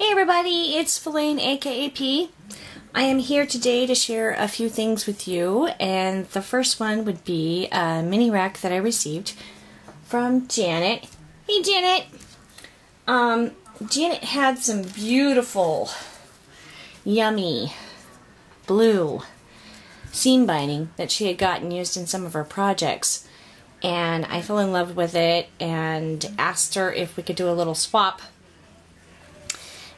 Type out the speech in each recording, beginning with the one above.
Hey everybody, it's Feline aka P. I am here today to share a few things with you, and the first one would be a mini rack that I received from Janet. Hey Janet! Janet had some beautiful, yummy, blue seam binding that she had gotten used in some of her projects, and I fell in love with it and asked her if we could do a little swap.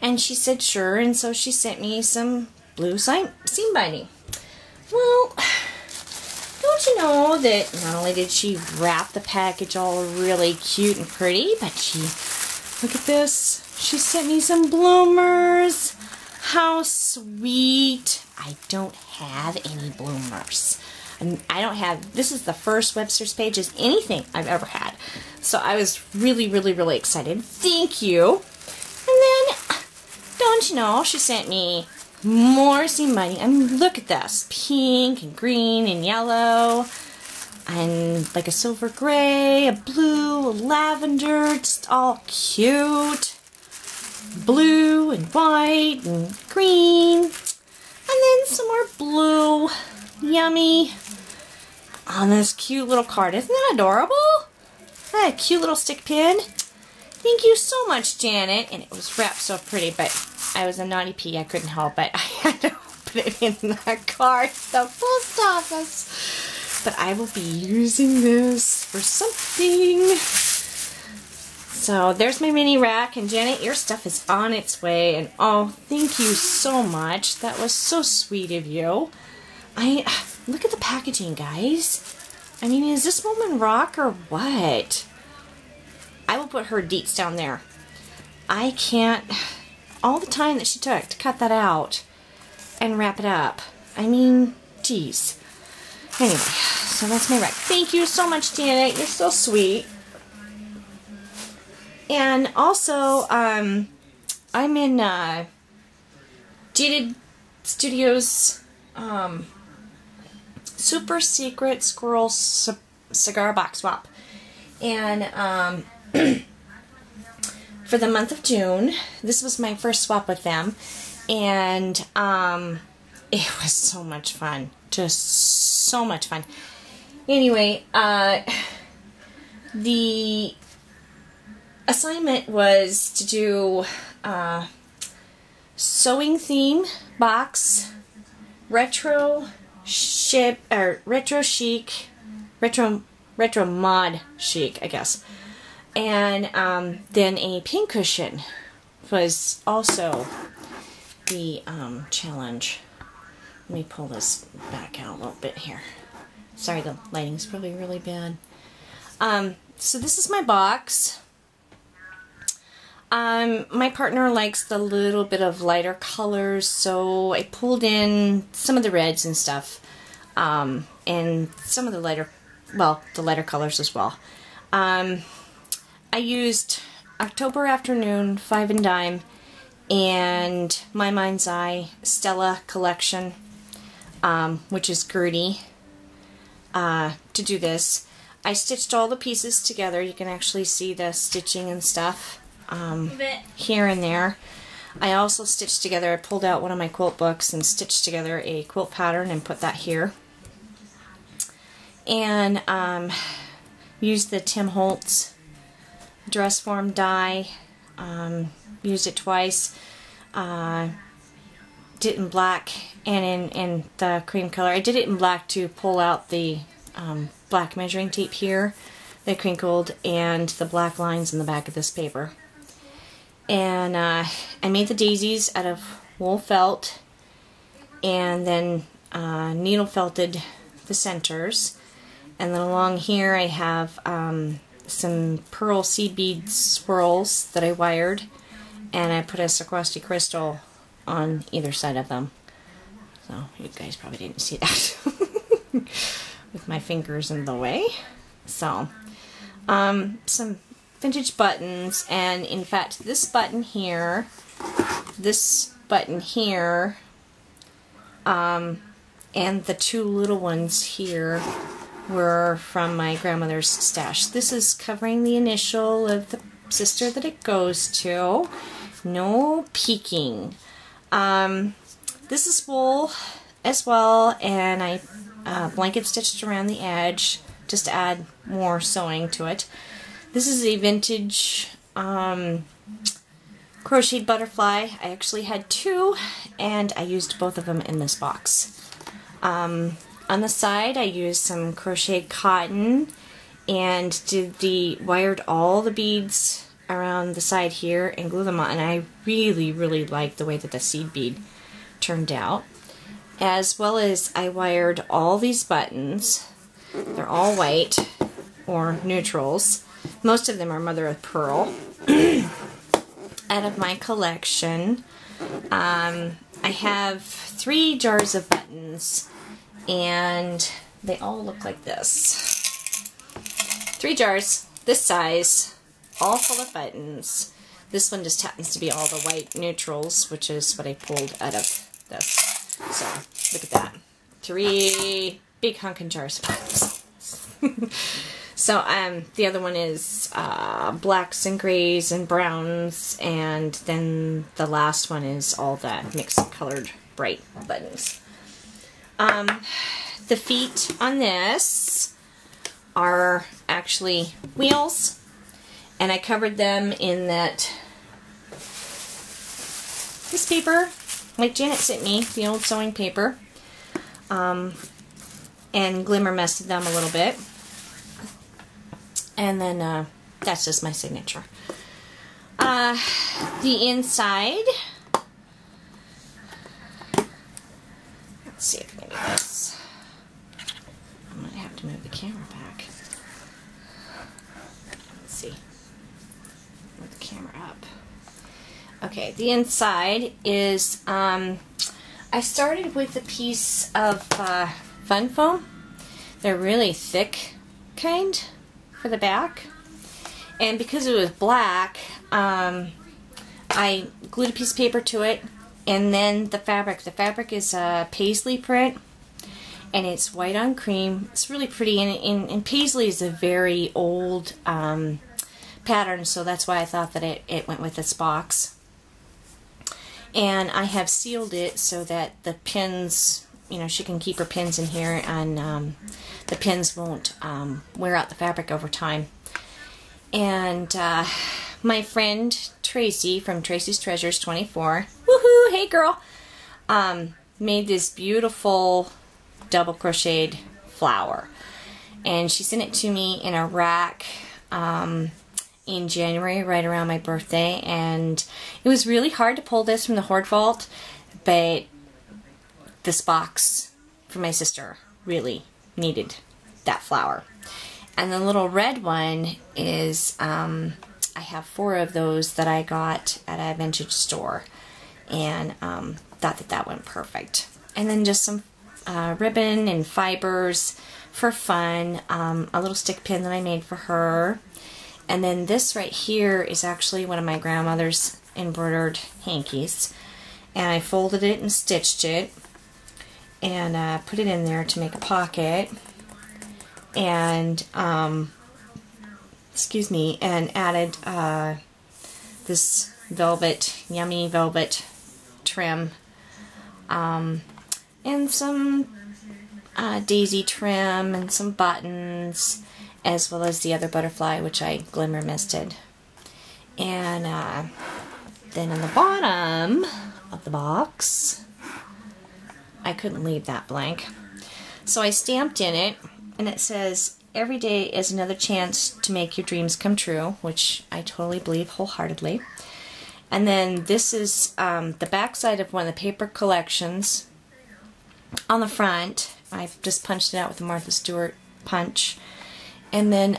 And she said sure, and so she sent me some blue seam binding. Well, don't you know that not only did she wrap the package all really cute and pretty, but she, look at this, she sent me some bloomers. How sweet. I don't have any bloomers. I don't have, this is the first Webster's Pages anything I've ever had. So I was really excited. Thank you. And then, don't you know, she sent me more seam binding. I mean, look at this. Pink and green and yellow. And like a silver gray, a blue, a lavender, just all cute. Blue and white and green. And then some more blue. Yummy. On this cute little card. Isn't that adorable? That a cute little stick pin. Thank you so much, Janet. And it was wrapped so pretty, but I was a naughty P. I couldn't help it. I had to put it in the card at the post office. But I will be using this for something. So there's my mini rack, and Janet, your stuff is on its way. And oh, thank you so much. That was so sweet of you. Look at the packaging, guys. I mean, is this woman rock or what? I will put her deets down there. I can't, all the time that she took to cut that out and wrap it up. I mean, geez. Anyway, so that's my rack. Thank you so much, Janet. You're so sweet. And also, I'm in jadedStudios Super Secret Squirrel Cigar Box Swap. And for the month of June, this was my first swap with them, and it was so much fun. Just so much fun. Anyway, the assignment was to do sewing theme box, retro mod chic, I guess. And then a pincushion was also the challenge. Let me pull this back out a little bit here. Sorry, the lighting's probably really bad. So this is my box. My partner likes the little bit of lighter colors, so I pulled in some of the reds and stuff, and some of the lighter, well, the lighter colors as well. I used October Afternoon, 5 and Dime, and My Mind's Eye Stella collection, which is Gertie, to do this. I stitched all the pieces together. You can actually see the stitching and stuff here and there. I also stitched together, I pulled out one of my quilt books and stitched together a quilt pattern and put that here. And used the Tim Holtz dress form die. Used it twice. Did it in black and in the cream color. I did it in black to pull out the black measuring tape here that crinkled and the black lines in the back of this paper. And I made the daisies out of wool felt, and then needle felted the centers. And then along here I have some pearl seed bead swirls that I wired, and I put a Swarovski crystal on either side of them. So you guys probably didn't see that with my fingers in the way. So some vintage buttons, and in fact this button here, and the two little ones here were from my grandmother's stash. This is covering the initial of the sister that it goes to, no peeking. This is wool as well, and I blanket stitched around the edge just to add more sewing to it. This is a vintage crocheted butterfly. I actually had two, and I used both of them in this box. On the side, I used some crocheted cotton and wired all the beads around the side here and glue them on, and I really, really like the way that the seed bead turned out. As well as I wired all these buttons. They're all white or neutrals. Most of them are mother of pearl. Out of my collection, I have 3 jars of buttons, and they all look like this. 3 jars, this size, all full of buttons. This one just happens to be all the white neutrals, which is what I pulled out of this. So, look at that. 3 big honkin' jars of buttons. So, the other one is blacks and grays and browns, and then the last one is all the mixed colored bright buttons. The feet on this are actually wheels, and I covered them in this paper, like Janet sent me, the old sewing paper, and glimmer mested them a little bit. And then that's just my signature. The inside, let's see if I can do this. I might have to move the camera back. Let's see. Move the camera up. Okay, the inside is, I started with a piece of fun foam. They're really thick kind for the back, and because it was black, I glued a piece of paper to it, and then the fabric is a paisley print, and it's white on cream. It's really pretty, and paisley is a very old pattern, so that's why I thought that it went with this box. And I have sealed it so that the pins, you know, she can keep her pins in here, and the pins won't wear out the fabric over time. And my friend Tracy from Tracy's Treasures 24, woohoo, hey girl, made this beautiful double crocheted flower, and she sent it to me in a rack in January, right around my birthday. And it was really hard to pull this from the hoard vault, but this box for my sister really needed that flower. And the little red one is, I have 4 of those that I got at a vintage store, and thought that went perfect. And then just some ribbon and fibers for fun, a little stick pin that I made for her. And then this right here is actually one of my grandmother's embroidered hankies, and I folded it and stitched it, and put it in there to make a pocket, and excuse me, and added this velvet, yummy velvet trim, and some daisy trim and some buttons, as well as the other butterfly, which I glimmer misted. And then on the bottom of the box, I couldn't leave that blank, so I stamped in it, and it says, "Every day is another chance to make your dreams come true," which I totally believe wholeheartedly. And then this is the back side of one of the paper collections. On the front, I just punched it out with a Martha Stewart punch. And then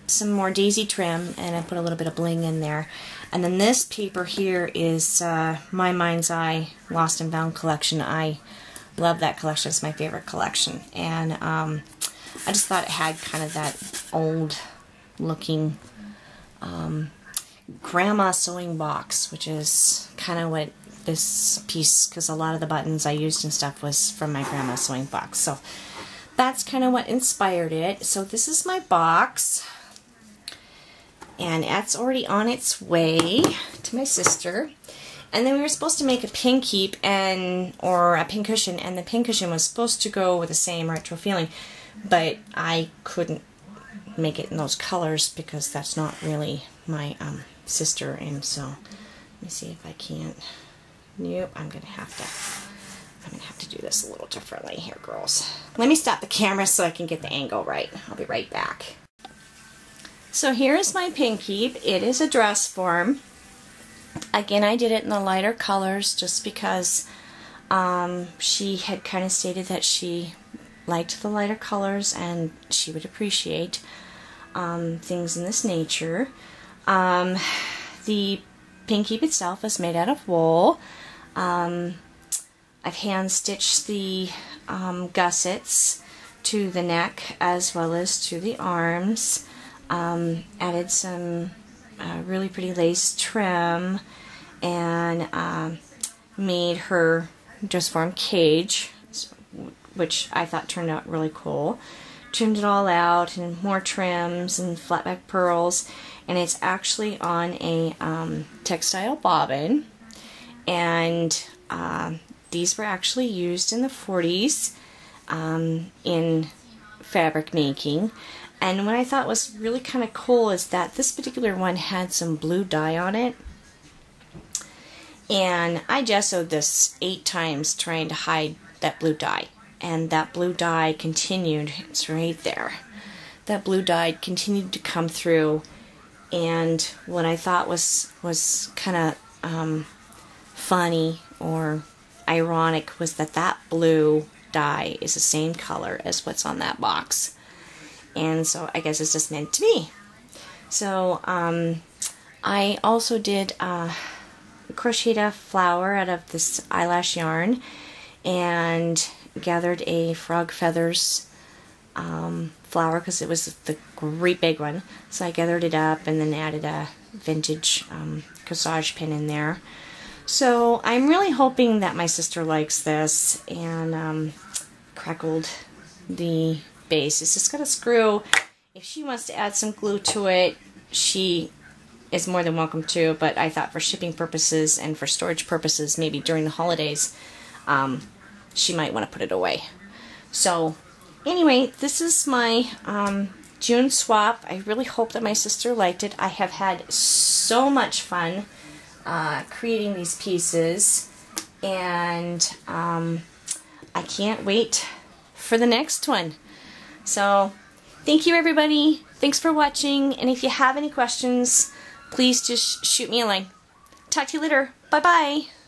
some more daisy trim, and I put a little bit of bling in there. And then this paper here is my Mind's Eye Lost and Found collection. I love that collection. It's my favorite collection. And I just thought it had kind of that old looking grandma sewing box, which is kind of what this piece, because a lot of the buttons I used and stuff was from my grandma's sewing box. So that's kind of what inspired it. So this is my box. and that's already on its way to my sister. And then we were supposed to make a pin keep or a pin cushion, and the pin cushion was supposed to go with the same retro feeling, but I couldn't make it in those colors because that's not really my sister. And so let me see if I can't. Nope, I'm gonna have to do this a little differently here, girls. Let me stop the camera so I can get the angle right. I'll be right back. So here is my pin keep. It is a dress form. Again, I did it in the lighter colors just because she had kind of stated that she liked the lighter colors and she would appreciate things in this nature. The pin keep itself is made out of wool. I've hand stitched the gussets to the neck as well as to the arms. Added some really pretty lace trim and made her dress form cage, which I thought turned out really cool. Trimmed it all out and more trims and flat back pearls, and it's actually on a textile bobbin, and these were actually used in the 40s in fabric making. And what I thought was really kind of cool is that this particular one had some blue dye on it, and I gessoed this 8 times trying to hide that blue dye, and that blue dye continued. It's right there. That blue dye continued to come through, and what I thought was kind of funny or ironic was that blue dye is the same color as what's on that box. And so I guess it's just meant to be. So I also did crocheted a flower out of this eyelash yarn and gathered a frog feathers flower because it was the great big one. So I gathered it up and then added a vintage corsage pin in there. So I'm really hoping that my sister likes this, and crackled the base. It's just got a screw. If she wants to add some glue to it, she is more than welcome to, but I thought for shipping purposes and for storage purposes, maybe during the holidays, she might want to put it away. So anyway, this is my June swap. I really hope that my sister liked it. I have had so much fun creating these pieces, and I can't wait for the next one. So thank you, everybody. Thanks for watching, and if you have any questions, please just shoot me a line. Talk to you later. Bye-bye.